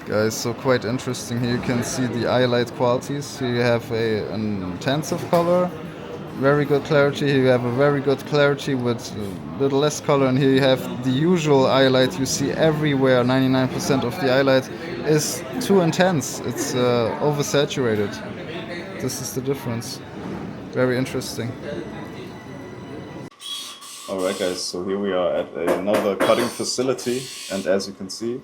Guys, so quite interesting. Here you can see the Iolite qualities. Here you have an intensive color, very good clarity. Here you have a very good clarity with a little less color, and here you have the usual Iolite you see everywhere. 99% of the Iolite is too intense. It's oversaturated. This is the difference. Very interesting. Alright guys, so here we are at another cutting facility, and as you can see,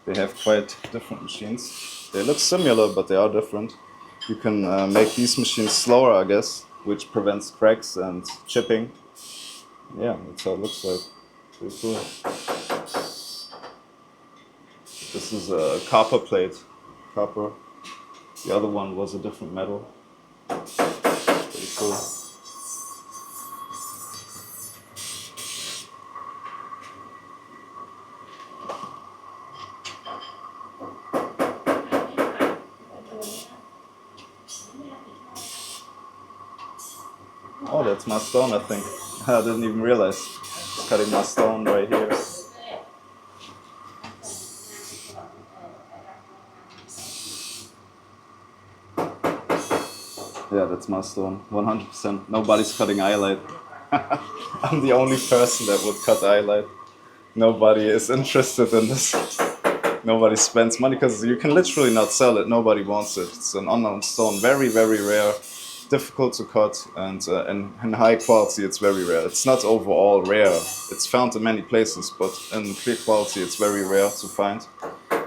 they have quite different machines. They look similar, but they are different. You can make these machines slower, I guess, which prevents cracks and chipping. Yeah, that's how it looks like. Pretty cool. This is a copper plate. Copper. The other one was a different metal. Pretty cool. Oh, that's my stone, I think. I didn't even realize. Just cutting my stone right here. Yeah, that's my stone. 100%. Nobody's cutting Iolite. I'm the only person that would cut Iolite. Nobody is interested in this. Nobody spends money because you can literally not sell it. Nobody wants it. It's an unknown stone. Very, very rare. Difficult to cut, and in high quality it's very rare. It's not overall rare. It's found in many places, but in clear quality it's very rare to find.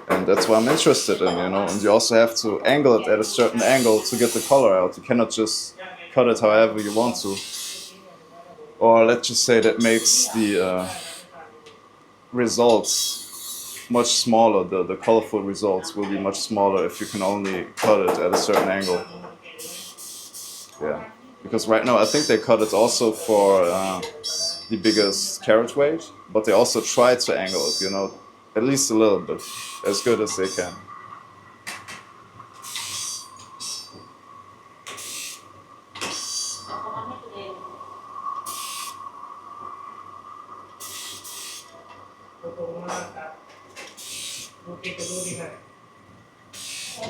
And that's what I'm interested in, you know. And you also have to angle it at a certain angle to get the color out. You cannot just cut it however you want to. Or let's just say that makes the results much smaller. The colorful results will be much smaller if you can only cut it at a certain angle. Yeah, because right now I think they cut it also for the biggest carat weight, but they also try to angle it, you know, at least a little bit, as good as they can.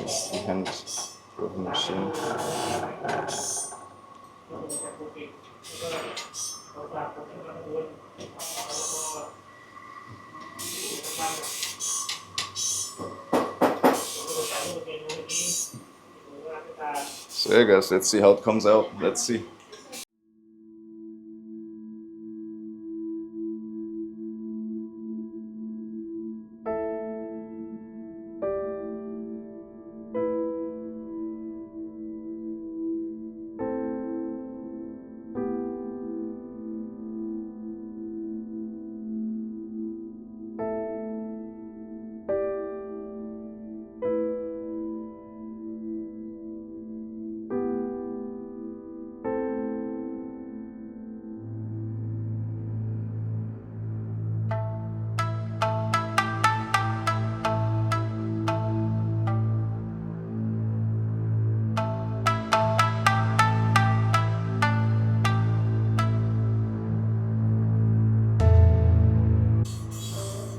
Just the hand of the machine. So yeah guys, let's see how it comes out. Let's see.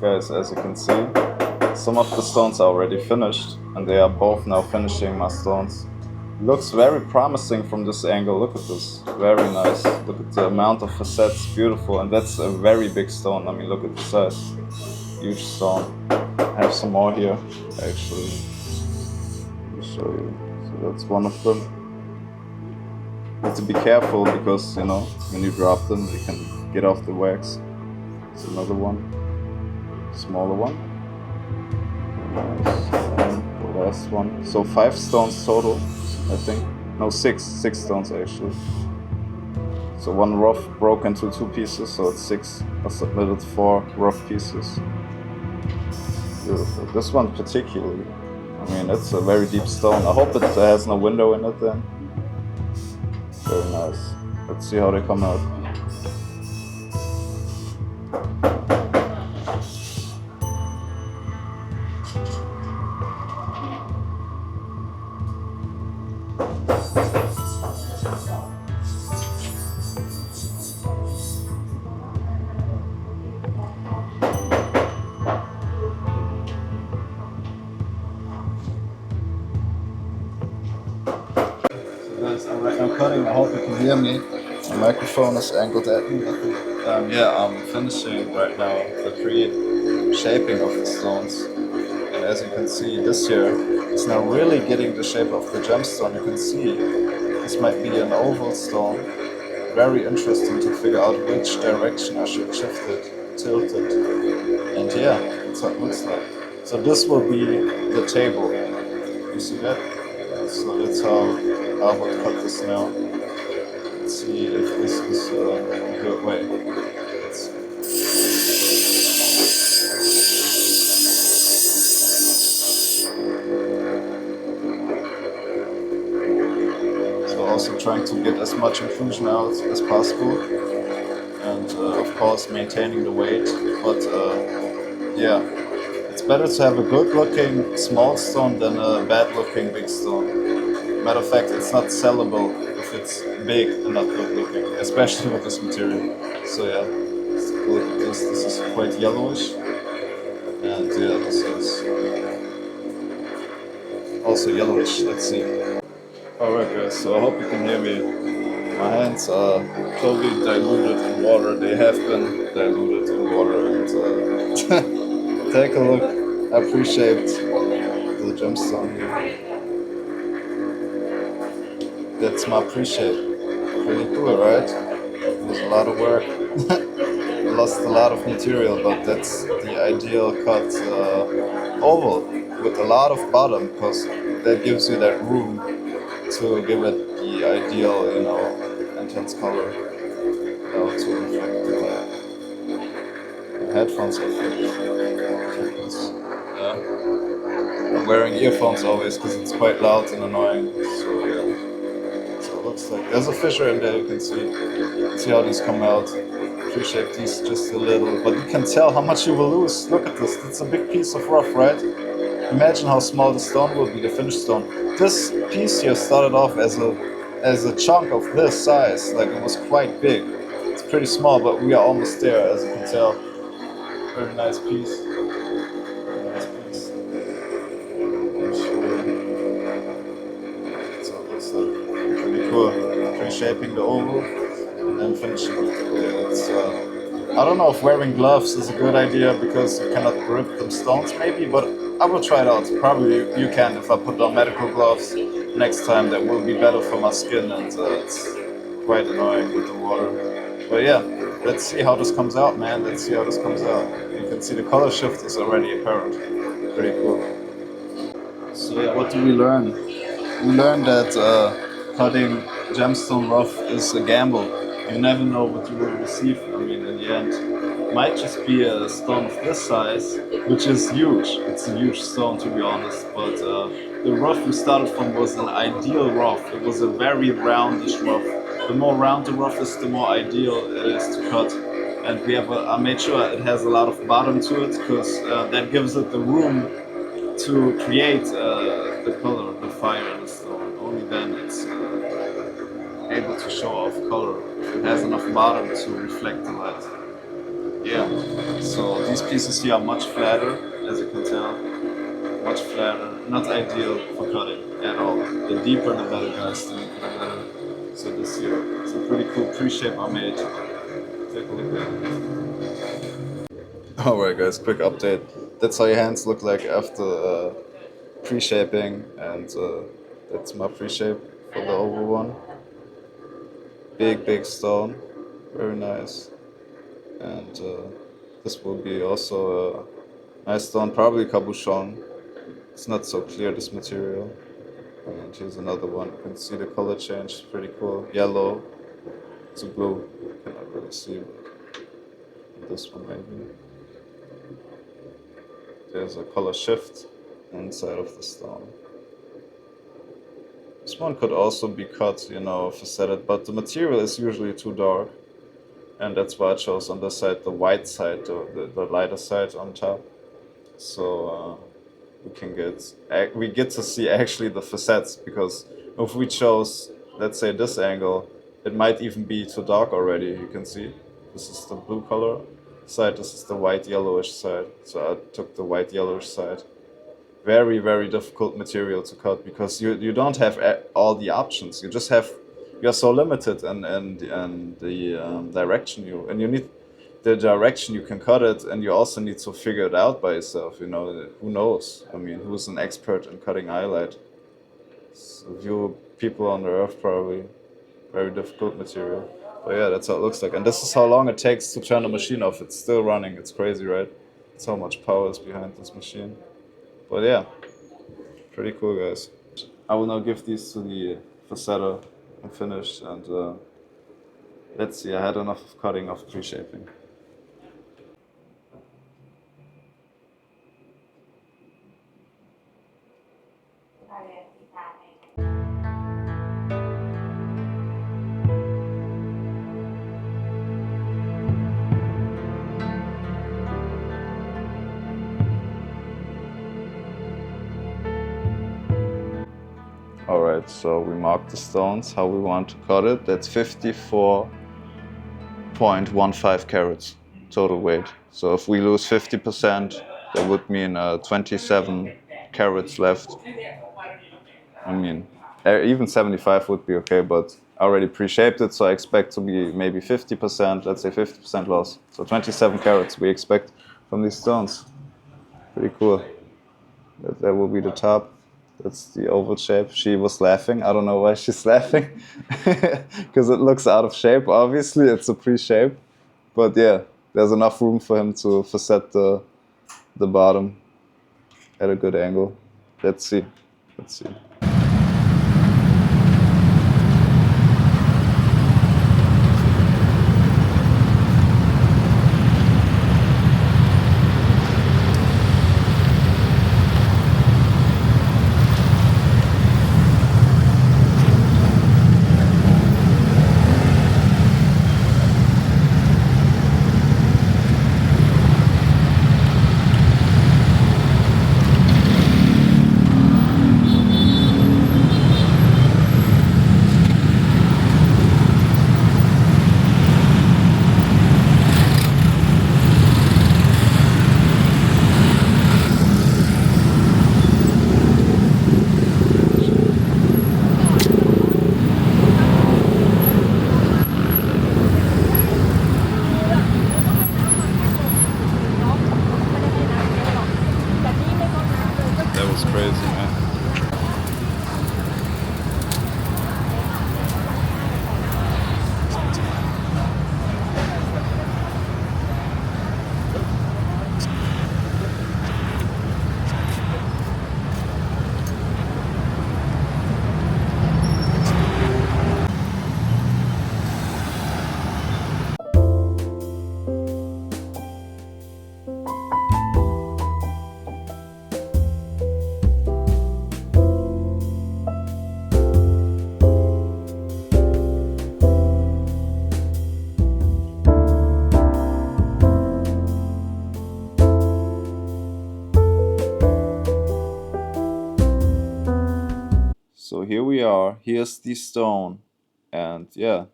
Guys, as you can see, some of the stones are already finished, and they are both now finishing my stones. Looks very promising from this angle. Look at this, very nice. Look at the amount of facets, beautiful, and that's a very big stone. I mean, look at the size, huge stone. I have some more here, actually. Let me show you. So that's one of them. You have to be careful because, you know, when you drop them, you can get off the wax. It's another one. Smaller one. Nice. And the last one. So 5 stones total, I think. No, 6 stones actually. So one rough broke into 2 pieces, so it's 6. I submitted 4 rough pieces. Beautiful. This one particularly. I mean, it's a very deep stone. I hope it has no window in it then. Very nice. Let's see how they come out. cutting. I hope you can hear me. The microphone is angled at me. Yeah, I'm finishing right now the pre-shaping of the stones. And as you can see, this here is now really getting the shape of the gemstone. You can see this might be an oval stone. Very interesting to figure out which direction I should shift it, tilt it. And yeah, that's what it looks like. So this will be the table. You see that? So that's how I would cut this now. Let's see if this is a good way. Let's So also trying to get as much inclusion out as possible, and of course maintaining the weight. But yeah, it's better to have a good-looking small stone than a bad-looking big stone. Matter of fact, it's not sellable if it's big and not good-looking, especially with this material. So yeah, let's take a look at this. This is quite yellowish, and yeah, this is also yellowish. Let's see. Alright guys, so I hope you can hear me. My hands are totally diluted in water. They have been diluted in water. And take a look. I appreciate the gemstone here. That's my pre-shape. Pretty cool, right? It was a lot of work. I lost a lot of material, but that's the ideal cut oval with a lot of bottom, because that gives you that room to give it the ideal, intense color, to reflect the light. The headphones are I'm wearing earphones always because it's quite loud and annoying. So yeah. So it looks like there's a fissure in there. You can see how these come out. Appreciate these just a little, but you can tell how much you will lose. Look at this. It's a big piece of rough, right? Imagine how small the stone will be, the finished stone. This piece here started off as a chunk of this size, like it was quite big. It's pretty small, but we are almost there, as you can tell. Very nice piece. Very nice piece. So it looks like pretty cool. Pre-shaping the oval and then finishing it. It's I don't know if wearing gloves is a good idea because you cannot grip them stones maybe, but I will try it out. Probably you can if I put on medical gloves next time. That will be better for my skin, and it's quite annoying with the water. But yeah, let's see how this comes out, man. Let's see how this comes out. You can see the color shift is already apparent. Pretty cool. So yeah, what do we learn? We learned that cutting gemstone rough is a gamble. You never know what you will receive. I mean, in the end, it might just be a stone of this size, which is huge. It's a huge stone, to be honest. But the rough we started from was an ideal rough. It was a very roundish rough. The more round the rough is, the more ideal it is to cut. And I made sure it has a lot of bottom to it, because that gives it the room to create the color, the fire in the stone. Only then it's able to show off color if it has enough bottom to reflect the light. Yeah, so these pieces here are much flatter, as you can tell. Much flatter, not ideal for cutting at all. The deeper the better, guys, the deeper the better. So this here, it's a pretty cool pre-shape I made. Take a look at it. Alright guys, quick update. That's how your hands look like after pre-shaping, and that's my pre-shape for the oval one. Big stone, very nice. And this will be also a nice stone, probably cabochon. It's not so clear, this material. And here's another one. You can see the color change, pretty cool. Yellow to blue, you cannot really see, but this one maybe. There's a color shift inside of the stone. This one could also be cut, facetted, but the material is usually too dark. And that's why I chose on this side the white side, the lighter side on top. So we get to see actually the facets, because if we chose, let's say, this angle, it might even be too dark already. You can see this is the blue color side, this is the white yellowish side. So I took the white yellowish side. Very difficult material to cut, because you don't have all the options. You just have you're so limited and the direction you need the direction you can cut it, and you also need to figure it out by yourself. You know, who knows? I mean, who's an expert in cutting iolite? So few people on the earth probably. Very difficult material. But yeah, that's how it looks like. And this is how long it takes to turn the machine off. It's still running. It's crazy, right? That's how much power is behind this machine. But yeah, pretty cool, guys. I will now give these to the facetter and finish. And let's see, I had enough of cutting off pre-shaping. Alright, so we marked the stones, how we want to cut it. That's 54.15 carats total weight. So if we lose 50%, that would mean 27 carats left. I mean, even 75 would be okay, but I already pre-shaped it, so I expect to be maybe 50%, let's say 50% loss. So 27 carats we expect from these stones. Pretty cool. That will be the top. That's the oval shape. She was laughing. I don't know why she's laughing. Because it looks out of shape, obviously. It's a pre-shape. But yeah, there's enough room for him to facet the bottom at a good angle. Let's see. Let's see. That was crazy, man. So here we are. Here's the stone. And yeah,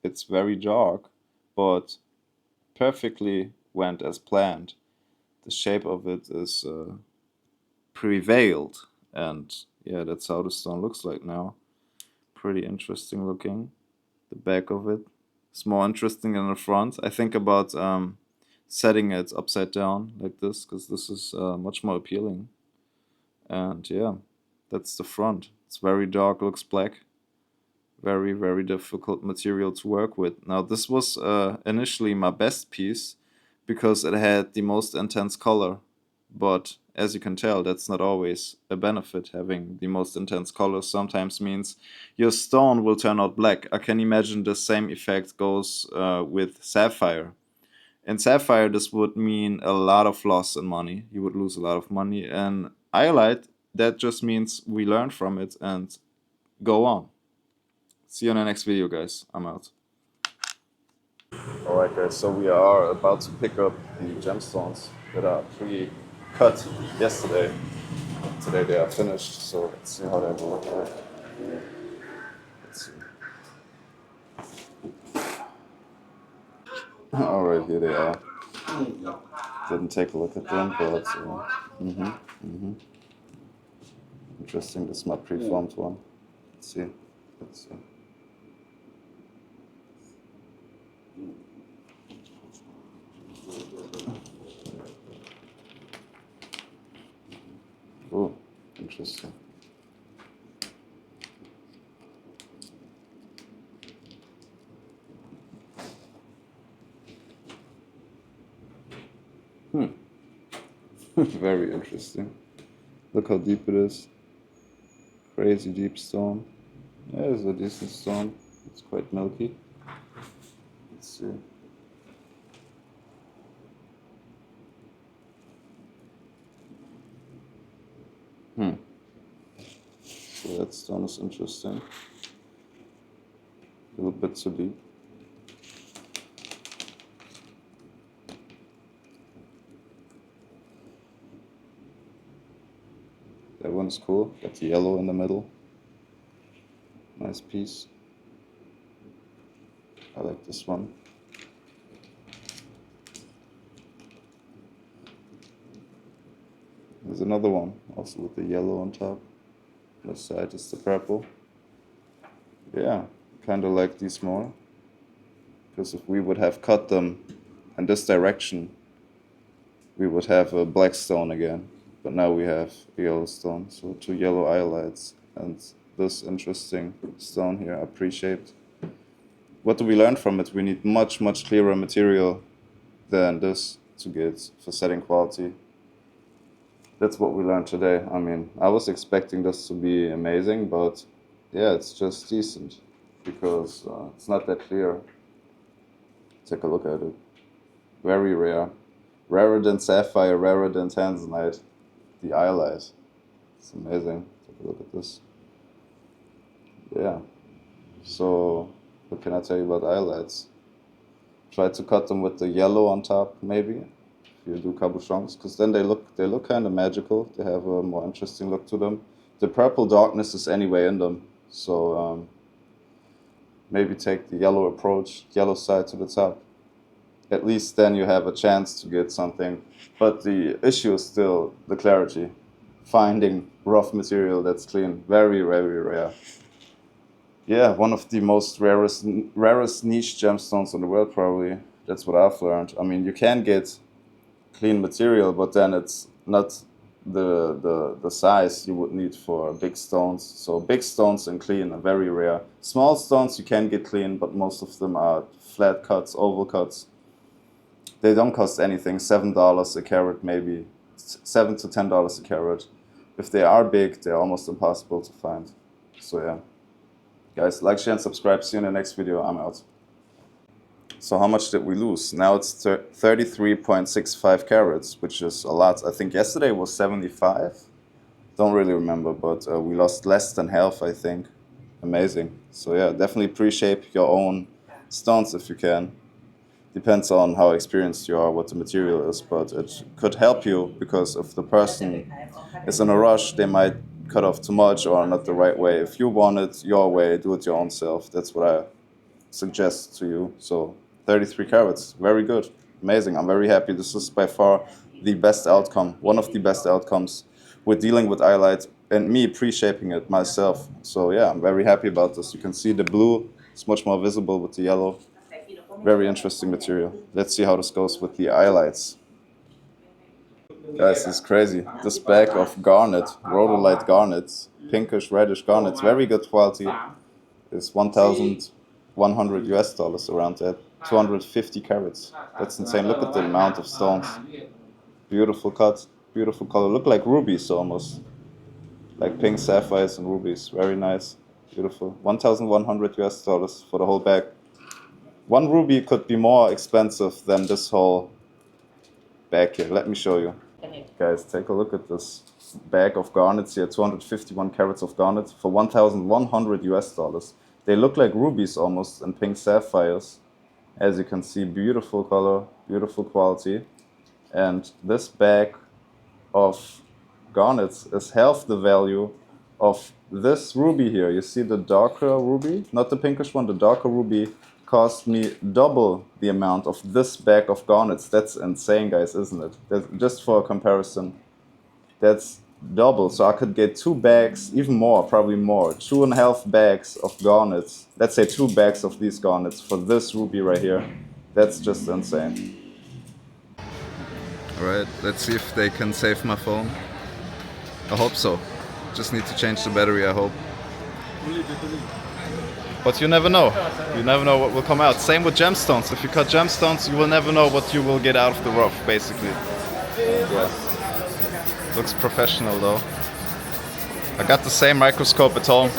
it's very dark, but perfectly went as planned. The shape of it is prevailed. And yeah, that's how the stone looks like now. Pretty interesting looking. The back of it is more interesting than the front. I think about setting it upside down like this, because this is much more appealing. And yeah, that's the front. It's very dark, looks black. Very, very difficult material to work with. Now, this was initially my best piece because it had the most intense color. But as you can tell, that's not always a benefit. Having the most intense color sometimes means your stone will turn out black. I can imagine the same effect goes with sapphire. In sapphire, this would mean a lot of loss in money. You would lose a lot of money. And iolite, that just means we learn from it and go on. See you in the next video, guys. I'm out. Alright, guys, so we are about to pick up the gemstones that are pre-cut yesterday. Today they are finished, so let's see how they will look like. Let's see. Alright, here they are. Didn't take a look at them, but interesting. This is my pre-formed one. Let's see. Let's see. Oh, interesting. Very interesting. Look how deep it is. Crazy deep stone. Yeah, it's a decent stone. It's quite milky. Let's see. So that stone is interesting. A little bit too deep. That one's cool. Got the yellow in the middle. Nice piece. I like this one. There's another one, also with the yellow on top. This side is the purple. Yeah, kind of like these more. Because if we would have cut them in this direction, we would have a black stone again. But now we have a yellow stone, so 2 yellow iolites. And this interesting stone here, are pre-shaped. What do we learn from it? We need much, much clearer material than this to get for setting quality. That's what we learned today. I mean, I was expecting this to be amazing, but yeah, it's just decent because it's not that clear. Take a look at it. Very rare. Rarer than sapphire, rarer than tanzanite. The Iolite. It's amazing. Take a look at this. Yeah. So, what can I tell you about Iolites? Try to cut them with the yellow on top, maybe. You do cabochons, because then they look kind of magical. They have a more interesting look to them. The purple darkness is anyway in them, so maybe take the yellow approach, yellow side to the top. At least then you have a chance to get something. But the issue is still the clarity. Finding rough material that's clean, very, very rare. Yeah, one of the most rarest niche gemstones in the world, probably. That's what I've learned. I mean, you can get clean material, but then it's not the size you would need for big stones. So big stones and clean are very rare. Small stones you can get clean, but most of them are flat cuts, oval cuts. They don't cost anything, $7 a carat maybe, $7 to $10 a carat. If they are big, they're almost impossible to find. So yeah. Guys, like, share, and subscribe. See you in the next video. I'm out. So how much did we lose? Now it's 33.65 carats, which is a lot. I think yesterday was 75. Don't really remember, but we lost less than half, I think. Amazing. So yeah, definitely pre-shape your own stones if you can. Depends on how experienced you are, what the material is, but it could help you because if the person is in a rush, they might cut off too much or not the right way. If you want it your way, do it your own self. That's what I suggest to you. So 33 carats, very good, amazing. I'm very happy. This is by far the best outcome, one of the best outcomes with dealing with Iolite and me pre-shaping it myself. So yeah, I'm very happy about this. You can see the blue is much more visible with the yellow. Very interesting material. Let's see how this goes with the Iolites. Guys, it's crazy. This bag of garnet, rhodolite garnets, pinkish reddish garnets, very good quality, is 1,100 US dollars, around that. 250 carats. That's insane. Look at the amount of stones. Beautiful cut, beautiful color. Look like rubies almost. Like pink sapphires and rubies. Very nice. Beautiful. 1,100 US dollars for the whole bag. One ruby could be more expensive than this whole bag here. Let me show you. Guys, take a look at this bag of garnets here. 251 carats of garnet for 1,100 US dollars. They look like rubies almost and pink sapphires. As you can see, beautiful color, beautiful quality. And this bag of garnets is half the value of this ruby here. You see the darker ruby, not the pinkish one, the darker ruby cost me double the amount of this bag of garnets. That's insane, guys, isn't it? That's, just for a comparison, that's double. So I could get 2 bags, even more, probably more, 2.5 bags of garnets. Let's say 2 bags of these garnets for this ruby right here. That's just insane. Alright, let's see if they can save my phone. I hope so. Just need to change the battery, I hope. But you never know. You never know what will come out. Same with gemstones. If you cut gemstones, you will never know what you will get out of the rough, basically. Yeah. Looks professional though. I got the same microscope at home.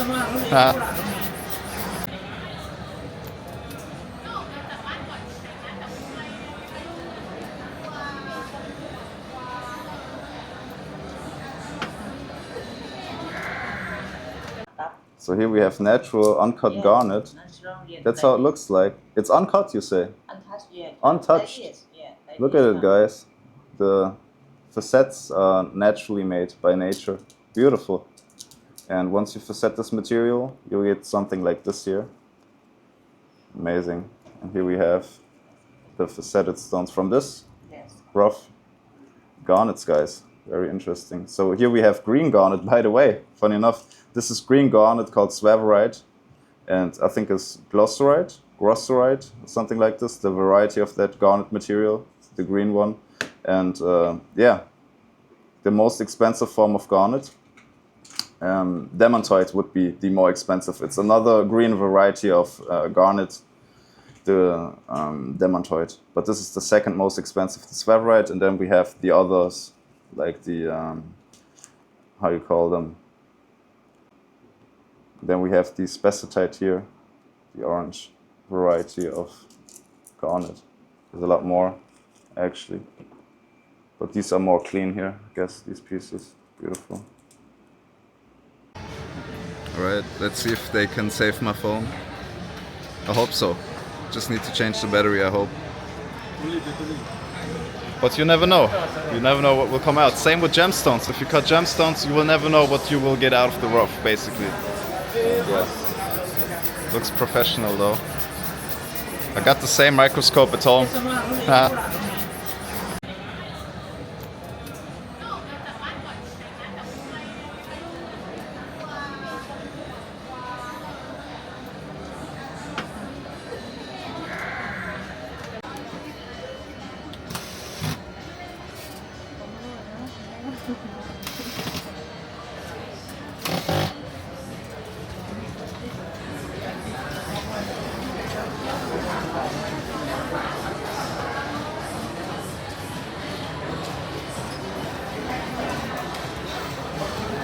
So here we have natural uncut garnet. That's how it looks like. It's uncut, you say? Untouched, yeah. Untouched. Like this, yeah, like Look this at it, one. guys. The facets are naturally made by nature. Beautiful. And once you facet this material, you'll get something like this here. Amazing. And here we have the faceted stones from this Yes. rough garnets, guys. Very interesting. So here we have green garnet, by the way. Funny enough, this is green garnet called swavarite. And I think it's grosserite, something like this, the variety of that garnet material, the green one. And yeah, the most expensive form of garnet. Demantoid would be the more expensive. It's another green variety of garnet, the demantoid. But this is the second most expensive, the swavarite. And then we have the others, like the, how you call them? Then we have the spessartite here, the orange variety of garnet. There's a lot more, actually. But these are more clean here, I guess, these pieces. Beautiful. Alright, let's see if they can save my phone. I hope so. Just need to change the battery, I hope. But you never know. You never know what will come out. Same with gemstones. If you cut gemstones, you will never know what you will get out of the rough, basically. Yeah. Looks professional though. I got the same microscope at home.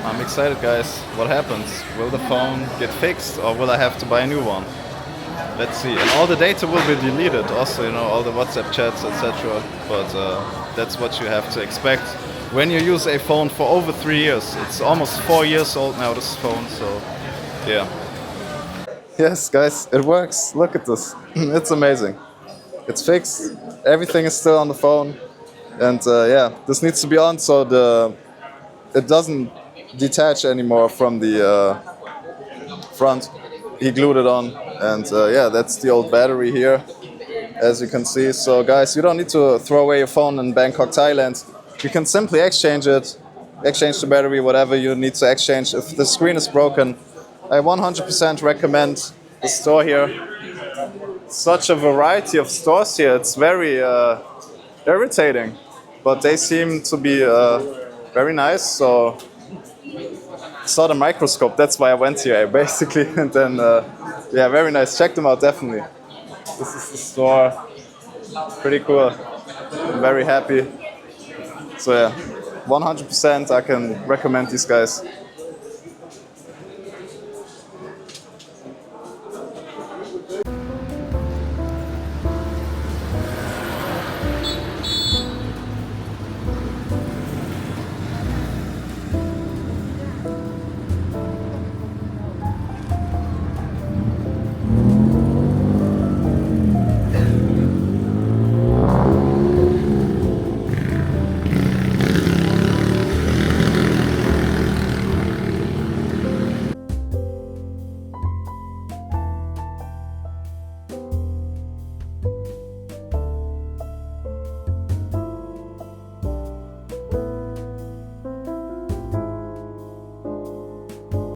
I'm excited, guys. What happens? Will the phone get fixed or will I have to buy a new one? Let's see. And all the data will be deleted. Also, you know, all the WhatsApp chats, etc. But that's what you have to expect when you use a phone for over 3 years. It's almost 4 years old now, this phone. So, yeah. Yes, guys, it works. Look at this. It's amazing. It's fixed. Everything is still on the phone. And yeah, this needs to be on so it doesn't detach anymore from the front. He glued it on. And yeah, that's the old battery here, as you can see. So guys, you don't need to throw away your phone in Bangkok, Thailand. You can simply exchange it, exchange the battery, whatever you need to exchange. If the screen is broken, I 100% recommend the store here. Such a variety of stores here. It's very irritating, but they seem to be very nice. So saw the microscope. That's why I went here, basically. And then yeah, very nice. Check them out, definitely. This is the store. Pretty cool. I'm very happy. So yeah, 100% I can recommend these guys.